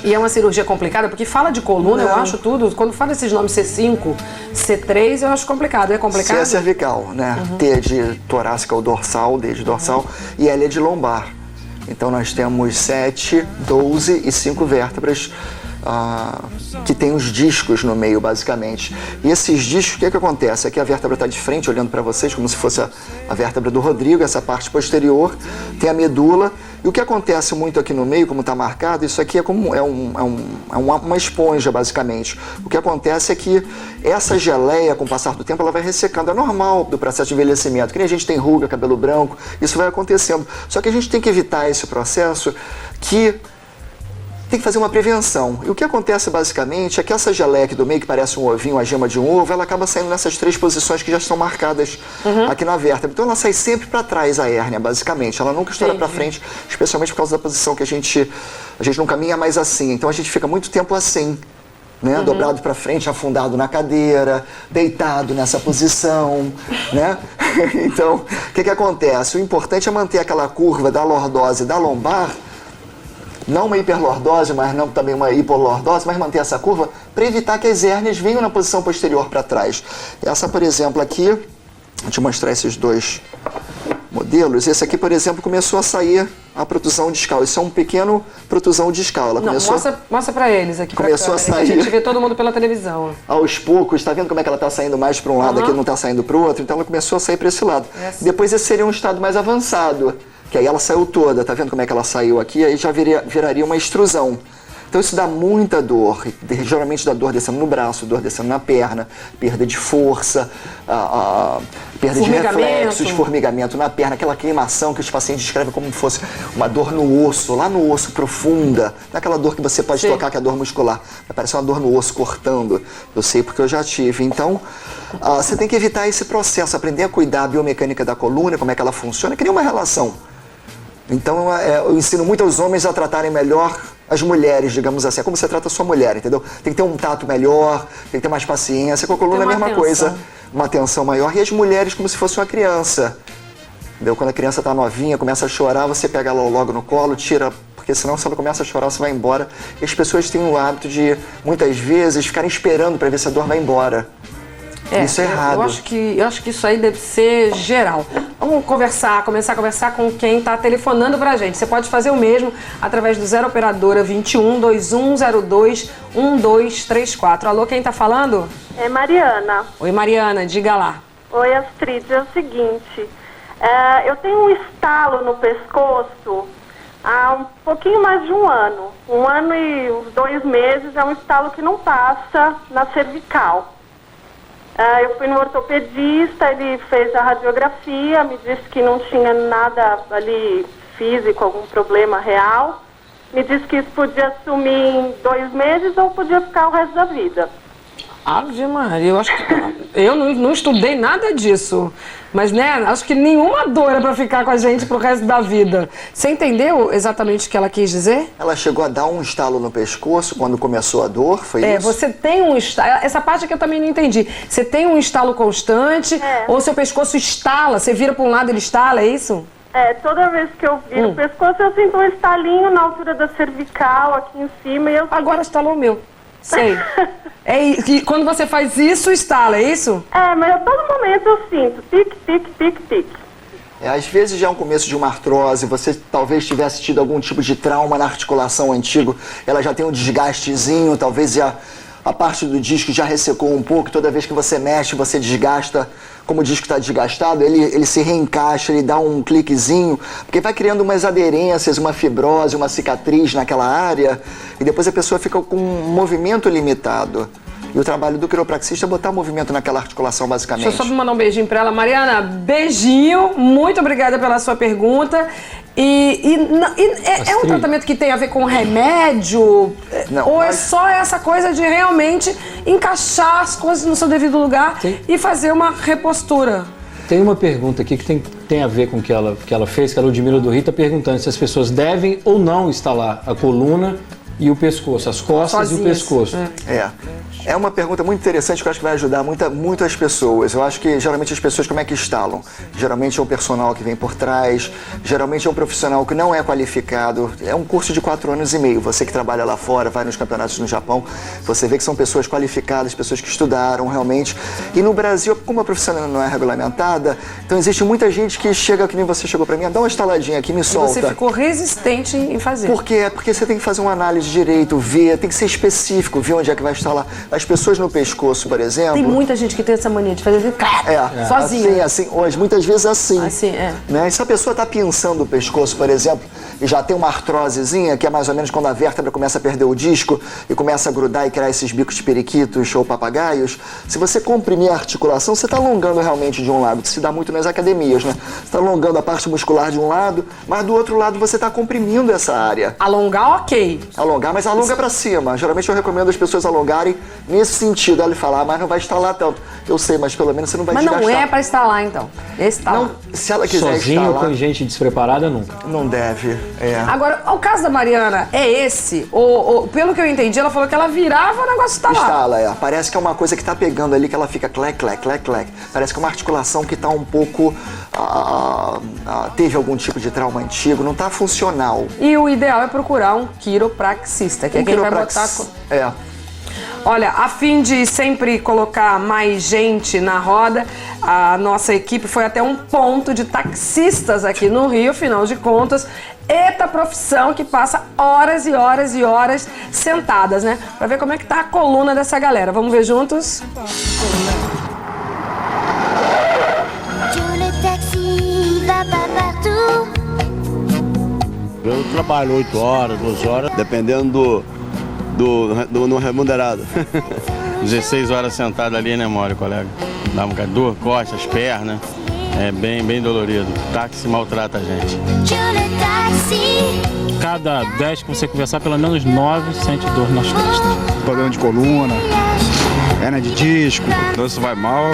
E é uma cirurgia complicada, porque fala de coluna, eu acho tudo. Quando fala esses nomes C5, C3, eu acho complicado. É complicado? C é cervical, né? T é de torácica ou dorsal, D de dorsal, e L é de lombar. Então nós temos 7, 12 e 5 vértebras que tem os discos no meio, basicamente. E esses discos, o que acontece? Aqui a vértebra está de frente, olhando para vocês, como se fosse a vértebra do Rodrigo, essa parte posterior, tem a medula. E o que acontece muito aqui no meio, como está marcado, isso aqui uma esponja, basicamente. O que acontece é que essa geleia, com o passar do tempo, ela vai ressecando. É normal do processo de envelhecimento. Que nem a gente tem ruga, cabelo branco, isso vai acontecendo. Só que a gente tem que evitar esse processo que tem que fazer uma prevenção. E o que acontece basicamente é que essa geleia aqui do meio, que parece um ovinho, a gema de um ovo, ela acaba saindo nessas 3 posições que já estão marcadas aqui na vértebra. Então ela sai sempre para trás, a hérnia, basicamente. Ela nunca estoura para frente, especialmente por causa da posição que a gente não caminha mais assim. Então a gente fica muito tempo assim, né? Dobrado para frente, afundado na cadeira, deitado nessa posição, né? Então, o que acontece? O importante é manter aquela curva da lordose e da lombar, não uma hiperlordose, mas não também uma hipoliordose, mas manter essa curva para evitar que as hérnias venham na posição posterior para trás. Essa, por exemplo, aqui, vou te mostrar esses 2 modelos. Esse aqui, por exemplo, começou a sair a protusão discal. Isso é um pequeno protusão discal. Ela começou... Mostra para eles aqui. Começou a sair. A gente vê todo mundo pela televisão. Aos poucos, tá vendo como é que ela está saindo mais para um lado, aqui não está saindo para o outro? Então ela começou a sair para esse lado. Depois esse seria um estado mais avançado, que aí ela saiu toda, tá vendo como é que ela saiu aqui? Aí já viraria uma extrusão. Então isso dá muita dor, geralmente dá dor descendo no braço, dor descendo na perna, perda de força, perda de reflexos, formigamento na perna, aquela queimação que os pacientes descrevem como se fosse uma dor no osso, lá no osso profunda, não é aquela dor que você pode tocar, que é a dor muscular, vai parecer uma dor no osso cortando, eu sei porque eu já tive. Então você tem que evitar esse processo, aprender a cuidar da biomecânica da coluna, como é que ela funciona, criar uma relação. Então eu ensino muito aos homens a tratarem melhor as mulheres, digamos assim. É como você trata a sua mulher, entendeu? Tem que ter um tato melhor, tem que ter mais paciência. Com a coluna é a mesma coisa, uma atenção maior. E as mulheres como se fosse uma criança. Entendeu? Quando a criança está novinha, começa a chorar, você pega ela logo no colo, tira, porque senão se ela começa a chorar, você vai embora. E as pessoas têm o hábito de, muitas vezes, ficarem esperando para ver se a dor vai embora. Isso é errado. Eu acho que isso aí deve ser geral. Vamos começar a conversar com quem está telefonando pra gente. Você pode fazer o mesmo através do 0 operadora 21 2102 1234. Alô, quem está falando? É Mariana. Oi, Mariana, diga lá. Oi, Astrid, é o seguinte, eu tenho um estalo no pescoço há um pouquinho mais de um ano. 1 ano e uns 2 meses, é um estalo que não passa na cervical. Eu fui no ortopedista, ele fez a radiografia, me disse que não tinha nada ali físico, algum problema real. Me disse que isso podia sumir em 2 meses ou podia ficar o resto da vida. Ave Maria, eu acho que... Eu não estudei nada disso. Mas, né, acho que nenhuma dor é pra ficar com a gente pro resto da vida. Você entendeu exatamente o que ela quis dizer? Ela chegou a dar um estalo no pescoço quando começou a dor, foi isso? Você tem um estalo... Essa parte aqui eu também não entendi. Você tem um estalo constante ou seu pescoço estala? Você vira pra um lado e ele estala, é isso? Toda vez que eu viro o pescoço, eu sinto um estalinho na altura da cervical, aqui em cima, e eu... Agora estalou o meu. Sei. E quando você faz isso, estala, é isso? Mas a todo momento eu sinto tic, tic, tic, tic. Às vezes já é um começo de uma artrose, você talvez tivesse tido algum tipo de trauma na articulação antigo, ela já tem um desgastezinho, talvez a parte do disco já ressecou um pouco, toda vez que você mexe, você desgasta, como o disco está desgastado, ele se reencaixa, ele dá um cliquezinho, porque vai criando umas aderências, uma fibrose, uma cicatriz naquela área, e depois a pessoa fica com um movimento limitado. E o trabalho do quiropraxista é botar movimento naquela articulação, basicamente. Deixa eu só mandar um beijinho pra ela. Mariana, beijinho, muito obrigada pela sua pergunta. É um tratamento que tem a ver com remédio? Não, ou é só essa coisa de realmente encaixar as coisas no seu devido lugar e fazer uma repostura? Tem uma pergunta aqui que tem a ver com o que ela fez, que a Ludmila do Rio está perguntando se as pessoas devem ou não instalar a coluna e o pescoço, as costas Sozinhas. e o pescoço. É uma pergunta muito interessante que eu acho que vai ajudar muito as pessoas. Eu acho que geralmente as pessoas como é que instalam? Geralmente é o personal que vem por trás, geralmente é um profissional que não é qualificado. É um curso de 4 anos e meio. Você que trabalha lá fora, vai nos campeonatos no Japão, você vê que são pessoas qualificadas, pessoas que estudaram realmente. E no Brasil, como a profissão não é regulamentada, então existe muita gente que chega, que nem você chegou pra mim, dá uma instaladinha aqui, me solta. Você ficou resistente em fazer. Por quê? É porque você tem que fazer uma análise direito, ver, tem que ser específico, ver onde é que vai instalar. As pessoas no pescoço, por exemplo... Tem muita gente que tem essa mania de fazer sozinha. Assim, hoje, muitas vezes assim. Assim, Né? E se a pessoa está pinçando o pescoço, por exemplo, e já tem uma artrosezinha, que é mais ou menos quando a vértebra começa a perder o disco e começa a grudar e criar esses bicos de periquitos ou papagaios, se você comprimir a articulação, você está alongando realmente de um lado, que se dá muito nas academias, né? Você está alongando a parte muscular de um lado, mas do outro lado você está comprimindo essa área. Alongar, ok. Alongar, mas alonga para cima. Geralmente eu recomendo as pessoas alongarem nesse sentido. Ela falar, mas não vai instalar tanto. Eu sei, mas pelo menos você não vai desgastar. Mas não é para instalar, então. Esse tá Não, lá. se ela quiser Sozinho instalar... ou com gente despreparada, nunca. Não deve, Agora, o caso da Mariana é esse? Ou, pelo que eu entendi, ela falou que ela virava o negócio instalar. Instala, Parece que é uma coisa que tá pegando ali, que ela fica clec, clec, clec, clec. Parece que é uma articulação que tá um pouco... teve algum tipo de trauma antigo, não tá funcional. E o ideal é procurar um quiropraxista, que é quem vai botar... Olha, a fim de sempre colocar mais gente na roda, a nossa equipe foi até um ponto de taxistas aqui no Rio, afinal de contas. Eita profissão que passa horas e horas e horas sentadas, né? Pra ver como é que tá a coluna dessa galera. Vamos ver juntos? Eu trabalho 8 horas, 12 horas, dependendo do remunerado. 16 horas sentado ali, né, Mori, colega? Dá uma dor, costas, pernas. É bem dolorido. O táxi maltrata a gente. Cada 10 que você conversar, pelo menos 9 sente dor nas costas. Problema de coluna, hernia de disco. O osso vai mal,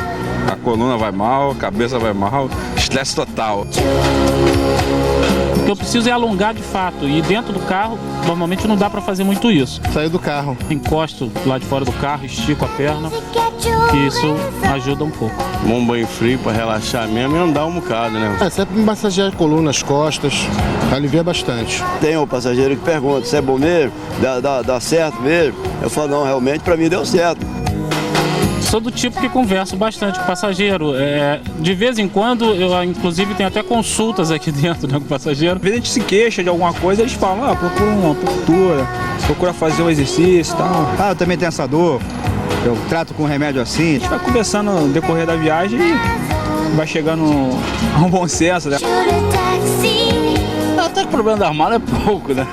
a coluna vai mal, a cabeça vai mal, estresse total. O que eu preciso é alongar de fato, e dentro do carro, normalmente não dá para fazer muito isso. Sair do carro. Encosto lá de fora do carro, estico a perna, que isso ajuda um pouco. Um banho frio para relaxar mesmo e andar um bocado, né? Sempre massagear a coluna, as costas, alivia bastante. Tem um passageiro que pergunta se é bom mesmo, dá certo mesmo. Eu falo, não, realmente para mim deu certo. Sou do tipo que converso bastante com o passageiro. De vez em quando, eu inclusive tenho até consultas aqui dentro, né, com o passageiro. Às vezes a gente se queixa de alguma coisa, eles falam, procura uma postura, procura fazer um exercício e tal. Eu também tenho essa dor, eu trato com remédio assim. A gente vai conversando no decorrer da viagem e vai chegando a um bom senso, né? Até que o problema da mala é pouco, né?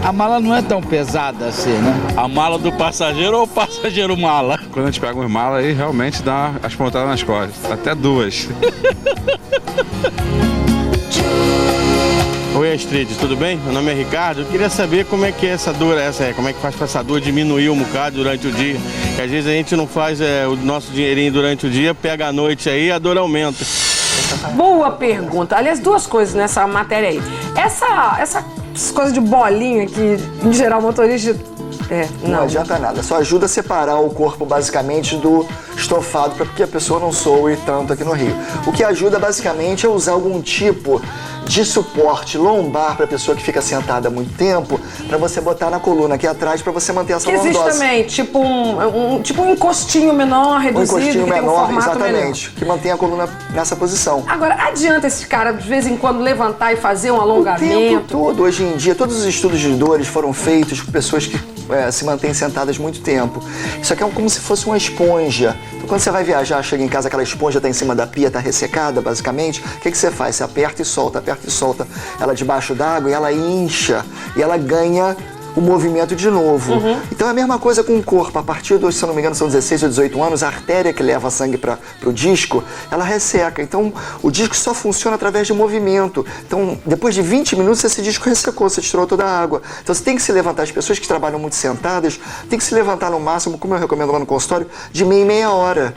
A mala não é tão pesada assim, né? A mala do passageiro ou o passageiro mala? Quando a gente pega uma mala aí, realmente dá as pontadas nas costas, até 2. Oi, Astrid, tudo bem? Meu nome é Ricardo. Eu queria saber como é que é essa dor, como é que faz para essa dor diminuir um bocado durante o dia. Que às vezes a gente não faz o nosso dinheirinho durante o dia, pega a noite aí e a dor aumenta. Boa pergunta. Aliás, 2 coisas nessa matéria aí. Essa coisa de bolinha que, em geral, o motorista... Não adianta nada, só ajuda a separar o corpo basicamente do estofado para que a pessoa não soe tanto aqui no Rio. O que ajuda basicamente é usar algum tipo de suporte lombar para a pessoa que fica sentada há muito tempo, para você botar na coluna aqui atrás para você manter essa lordose. Existe também, tipo um encostinho menor, reduzido, um encostinho que menor, tem um formato exatamente, melhor. que mantém a coluna nessa posição. Agora, adianta esse cara, de vez em quando, levantar e fazer um O alongamento? tempo todo, hoje em dia, todos os estudos de dores foram feitos por pessoas que se mantêm sentadas muito tempo. Isso aqui é como se fosse uma esponja. Então, quando você vai viajar, chega em casa, aquela esponja está em cima da pia, está ressecada, basicamente, o que você faz? Você aperta e solta ela debaixo d'água e ela incha, e ela ganha o movimento de novo. Então é a mesma coisa com o corpo. A partir dos, se eu não me engano, são 16 ou 18 anos, a artéria que leva sangue para o disco, ela resseca. Então o disco só funciona através de movimento. Então depois de 20 minutos esse disco ressecou, você tirou toda a água. Então você tem que se levantar. As pessoas que trabalham muito sentadas, tem que se levantar no máximo, como eu recomendo lá no consultório, de meia hora.